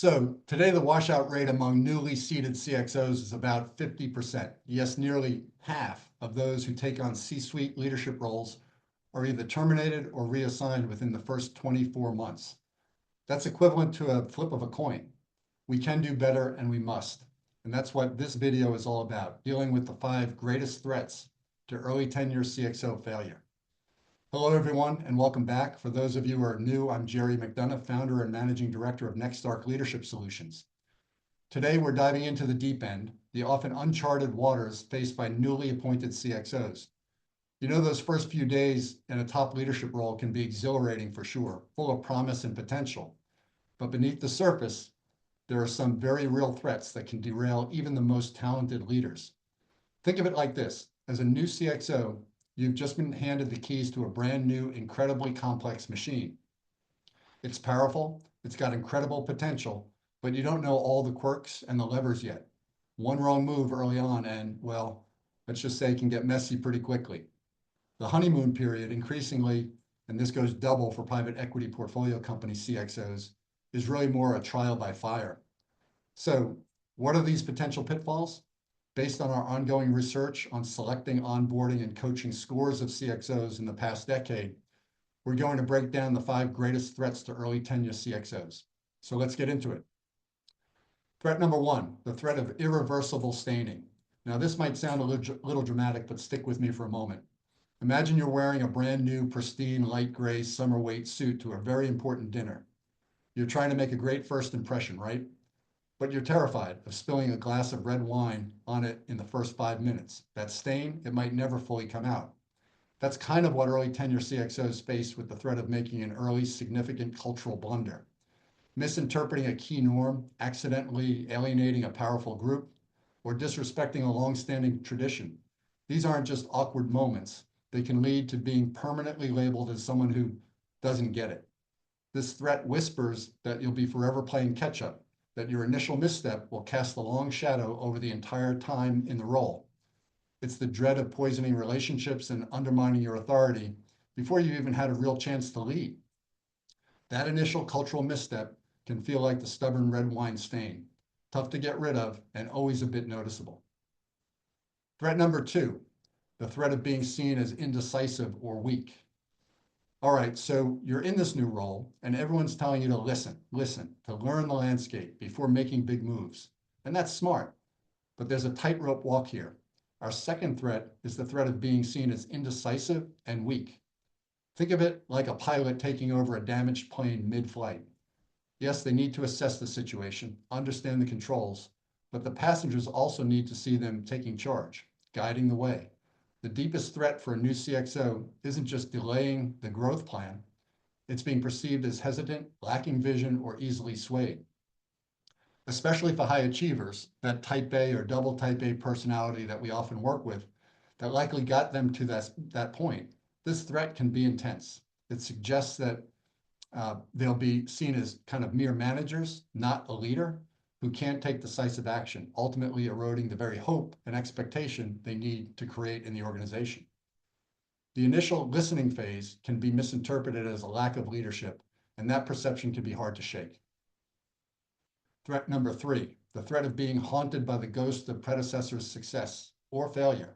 So today, the washout rate among newly seated CXOs is about 50%. Yes, nearly half of those who take on C-suite leadership roles are either terminated or reassigned within the first 24 months. That's equivalent to a flip of a coin. We can do better and we must. And that's what this video is all about, dealing with the 5 greatest threats to early tenure CXO failure. Hello, everyone, and welcome back. For those of you who are new, I'm Gerry, founder and managing director of NextArc Leadership Solutions. Today, we're diving into the deep end, the often uncharted waters faced by newly appointed CXOs. You know, those first few days in a top leadership role can be exhilarating for sure, full of promise and potential. But beneath the surface, there are some very real threats that can derail even the most talented leaders. Think of it like this. As a new CXO, you've just been handed the keys to a brand new, incredibly complex machine. It's powerful, it's got incredible potential, but you don't know all the quirks and the levers yet. One wrong move early on and, well, let's just say it can get messy pretty quickly. The honeymoon period increasingly, and this goes double for private equity portfolio company CXOs, is really more a trial by fire. So what are these potential pitfalls? Based on our ongoing research on selecting, onboarding, and coaching scores of CXOs in the past decade, we're going to break down the 5 greatest threats to early tenure CXOs. So let's get into it. Threat number 1, the threat of irreversible staining. Now, this might sound a little dramatic, but stick with me for a moment. Imagine you're wearing a brand new, pristine, light gray summer weight suit to a very important dinner. You're trying to make a great first impression, right? But you're terrified of spilling a glass of red wine on it in the first 5 minutes. That stain, it might never fully come out. That's kind of what early tenure CXOs face with the threat of making an early significant cultural blunder. Misinterpreting a key norm, accidentally alienating a powerful group, or disrespecting a long-standing tradition. These aren't just awkward moments. They can lead to being permanently labeled as someone who doesn't get it. This threat whispers that you'll be forever playing catch-up, that your initial misstep will cast a long shadow over the entire time in the role. It's the dread of poisoning relationships and undermining your authority before you even had a real chance to lead. That initial cultural misstep can feel like the stubborn red wine stain, tough to get rid of and always a bit noticeable. Threat number 2, the threat of being seen as indecisive or weak. All right, so you're in this new role and everyone's telling you to listen, to learn the landscape before making big moves. And that's smart, but there's a tightrope walk here. Our second threat is the threat of being seen as indecisive and weak. Think of it like a pilot taking over a damaged plane mid-flight. Yes, they need to assess the situation, understand the controls, but the passengers also need to see them taking charge, guiding the way. The deepest threat for a new CXO isn't just delaying the growth plan, it's being perceived as hesitant, lacking vision, or easily swayed. Especially for high achievers, that type A or double type A personality that we often work with, that likely got them to that point, this threat can be intense. It suggests that they'll be seen as kind of mere managers, not a leader, who can't take decisive action, ultimately eroding the very hope and expectation they need to create in the organization. The initial listening phase can be misinterpreted as a lack of leadership, and that perception can be hard to shake. Threat number 3, the threat of being haunted by the ghost of predecessor's success or failure.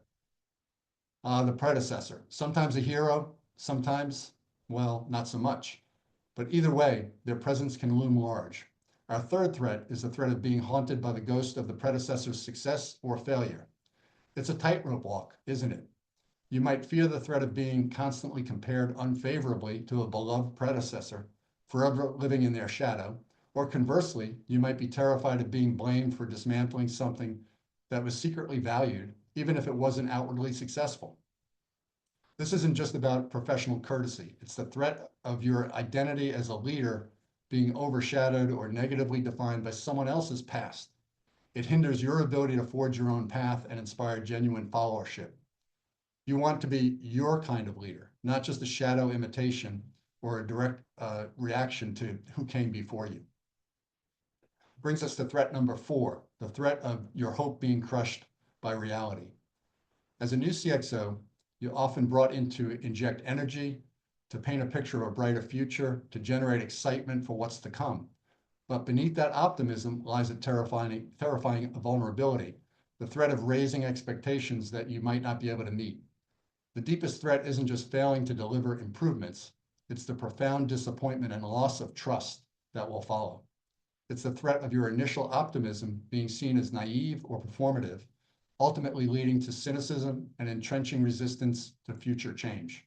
The predecessor, sometimes a hero, sometimes, well, not so much. But either way, their presence can loom large. Our third threat is the threat of being haunted by the ghost of the predecessor's success or failure. It's a tightrope walk, isn't it? You might fear the threat of being constantly compared unfavorably to a beloved predecessor, forever living in their shadow, or conversely, you might be terrified of being blamed for dismantling something that was secretly valued, even if it wasn't outwardly successful. This isn't just about professional courtesy. It's the threat of your identity as a leader being overshadowed or negatively defined by someone else's past. It hinders your ability to forge your own path and inspire genuine followership. You want to be your kind of leader, not just a shadow imitation or a direct reaction to who came before you. Brings us to threat number 4, the threat of your hope being crushed by reality. As a new CXO, you're often brought in to inject energy, to paint a picture of a brighter future, to generate excitement for what's to come. But beneath that optimism lies a terrifying vulnerability, the threat of raising expectations that you might not be able to meet. The deepest threat isn't just failing to deliver improvements, it's the profound disappointment and loss of trust that will follow. It's the threat of your initial optimism being seen as naive or performative, ultimately leading to cynicism and entrenching resistance to future change.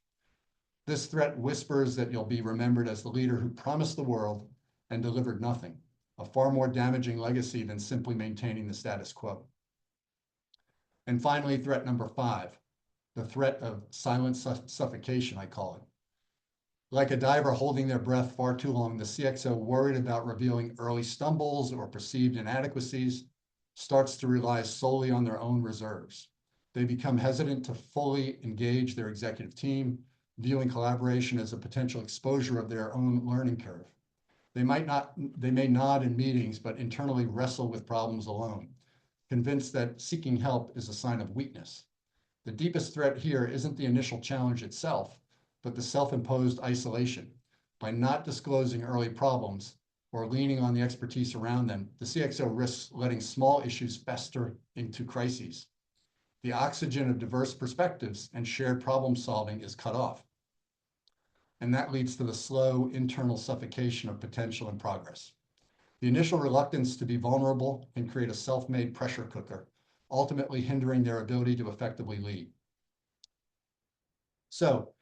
This threat whispers that you'll be remembered as the leader who promised the world and delivered nothing, a far more damaging legacy than simply maintaining the status quo. And finally, threat number 5, the threat of silent suffocation, I call it. Like a diver holding their breath far too long, the CXO, worried about revealing early stumbles or perceived inadequacies, starts to rely solely on their own reserves. They become hesitant to fully engage their executive team, viewing collaboration as a potential exposure of their own learning curve. They may nod in meetings, but internally wrestle with problems alone, convinced that seeking help is a sign of weakness. The deepest threat here isn't the initial challenge itself, but the self-imposed isolation. By not disclosing early problems or leaning on the expertise around them, the CXO risks letting small issues fester into crises. The oxygen of diverse perspectives and shared problem solving is cut off. And that leads to the slow internal suffocation of potential and progress. The initial reluctance to be vulnerable can create a self-made pressure cooker, ultimately hindering their ability to effectively lead. So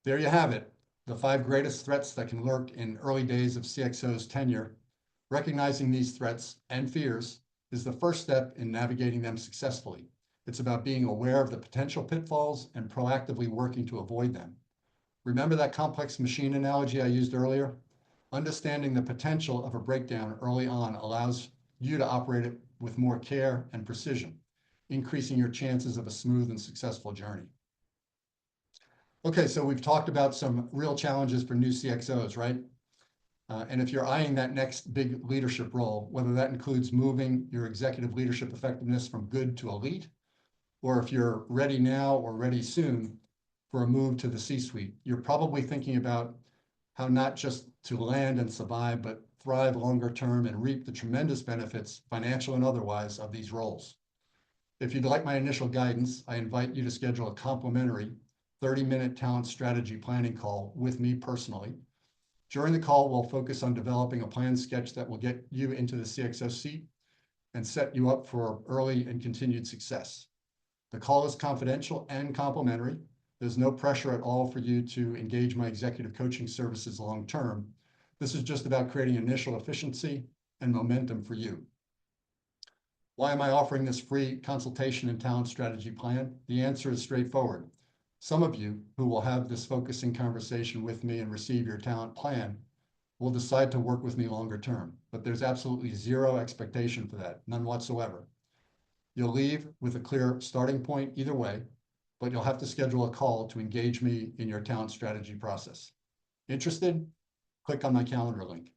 there you have it, the 5 greatest threats that can lurk in early days of CXO's tenure. Recognizing these threats and fears is the first step in navigating them successfully. It's about being aware of the potential pitfalls and proactively working to avoid them. Remember that complex machine analogy I used earlier? Understanding the potential of a breakdown early on allows you to operate it with more care and precision, increasing your chances of a smooth and successful journey. Okay, so we've talked about some real challenges for new CXOs, right? And if you're eyeing that next big leadership role, whether that includes moving your executive leadership effectiveness from good to elite, or if you're ready now or ready soon for a move to the C-suite, you're probably thinking about how not just to land and survive, but thrive longer term and reap the tremendous benefits, financial and otherwise, of these roles. If you'd like my initial guidance, I invite you to schedule a complimentary 30-minute talent strategy planning call with me personally. During the call, we'll focus on developing a plan sketch that will get you into the CXO seat and set you up for early and continued success. The call is confidential and complimentary. There's no pressure at all for you to engage my executive coaching services long term. This is just about creating initial efficiency and momentum for you. Why am I offering this free consultation and talent strategy plan? The answer is straightforward. Some of you who will have this focusing conversation with me and receive your talent plan will decide to work with me longer term, but there's absolutely zero expectation for that, none whatsoever. You'll leave with a clear starting point either way, but you'll have to schedule a call to engage me in your talent strategy process. Interested? Click on my calendar link.